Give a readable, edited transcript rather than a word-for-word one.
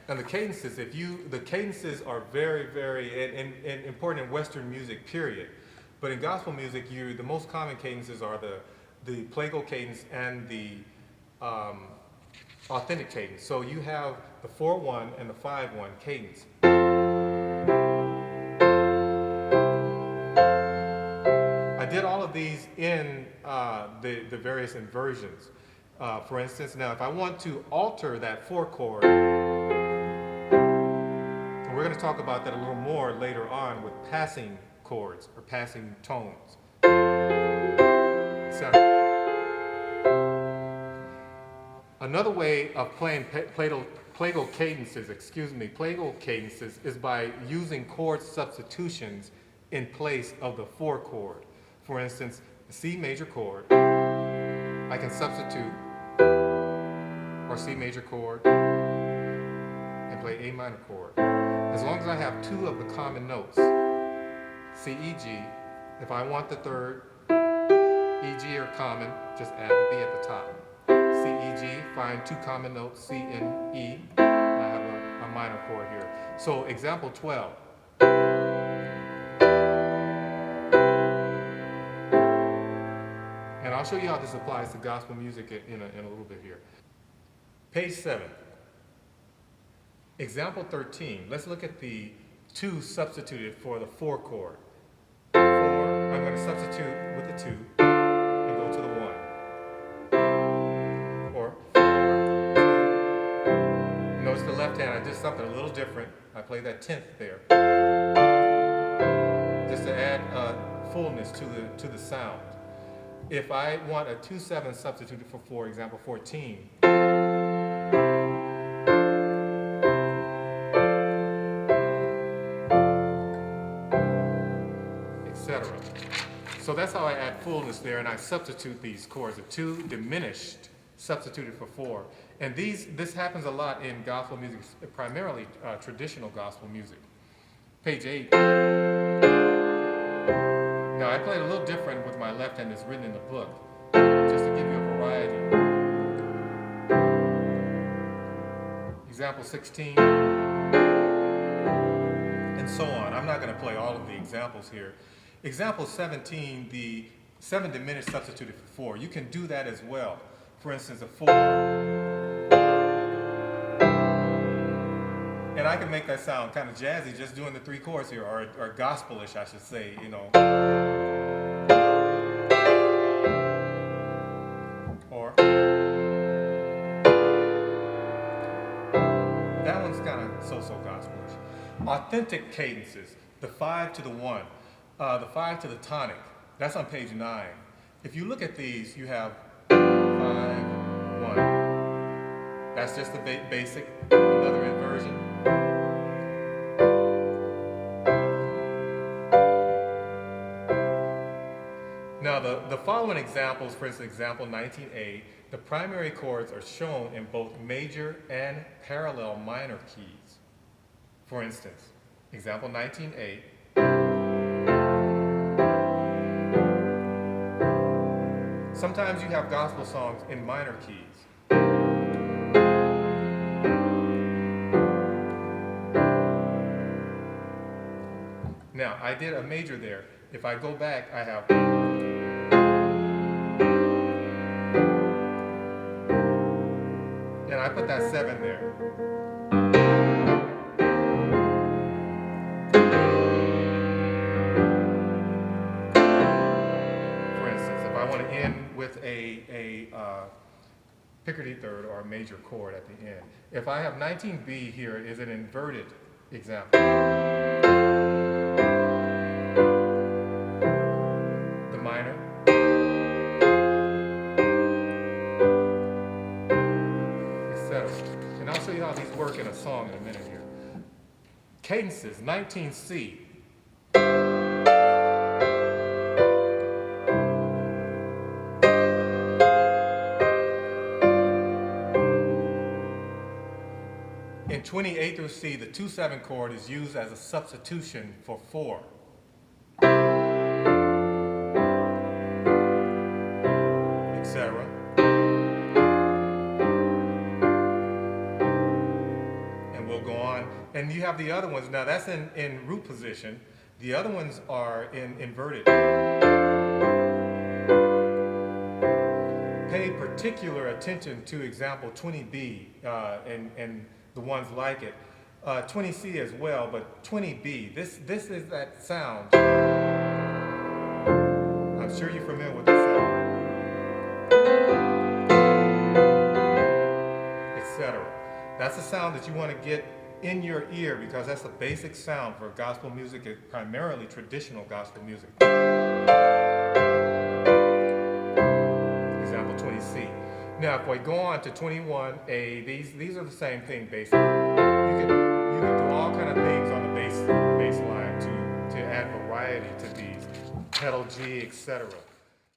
And the cadences, the cadences are very, very important in Western music, period. But in gospel music, the most common cadences are the plagal cadence and the authentic cadence. So you have the 4/1 and the 5/1 cadence. I did all of these in the various inversions. For instance, now if I want to alter that 4 chord, and we're going to talk about that a little more later on with passing chords or passing tones. So, another way of playing plagal cadences, is by using chord substitutions in place of the 4 chord. For instance, the C major chord, I can substitute, or C major chord, and play A minor chord. As long as I have 2 of the common notes, C, E, G. If I want the third, E, G are common, just add the B at the top. C, E, G, find 2 common notes, C and E. I have a minor chord here. So example 12. And I'll show you how this applies to gospel music in a little bit here. Page 7. Example 13. Let's look at the 2 substituted for the 4 chord. 4, I'm going to substitute with the 2 and go to the 1. Or 4, 2. Notice the left hand, I did something a little different. I played that 10th there. Just to add fullness to the sound. If I want a 2/7 substituted for 4, example 14, etc. So that's how I add fullness there, and I substitute these chords. A 2 diminished, substituted for 4. And this happens a lot in gospel music, primarily traditional gospel music. Page 8. Now I played a little different with my left hand, it's written in the book, just to give you a variety. Example 16, and so on. I'm not going to play all of the examples here. Example 17, the 7 diminished substituted for 4. You can do that as well. For instance, a 4. And I can make that sound kind of jazzy just doing the 3 chords here, or gospelish, I should say, you know. Or that one's kind of so-so gospelish. Authentic cadences, the 5 to the 1, the 5 to the tonic. That's on page 9. If you look at these, you have 5, 1. That's just the basic, another inversion. Now the following examples, for instance, example 19A, the primary chords are shown in both major and parallel minor keys. For instance, example 19A, sometimes you have gospel songs in minor keys. Now, I did a major there. If I go back, I have, and I put that 7 there. For instance, if I want to end with a Picardy third or a major chord at the end. If I have 19B here, is an inverted example. The minor. Etc. And I'll show you how these work in a song in a minute here. Cadences, 19C. In 28 through C, the 2/7 chord is used as a substitution for 4. Etc. And we'll go on. And you have the other ones. Now that's in root position. The other ones are in inverted. Pay particular attention to example 20B and the ones like it. 20C as well, but 20B, this is that sound. I'm sure you're familiar with this sound. Etc. That's a sound that you want to get in your ear because that's a basic sound for gospel music, primarily traditional gospel music. Example 20C. Now, if we go on to 21A, these are the same thing basically. You can do all kind of things on the bass line to add variety to these. Pedal G, etc.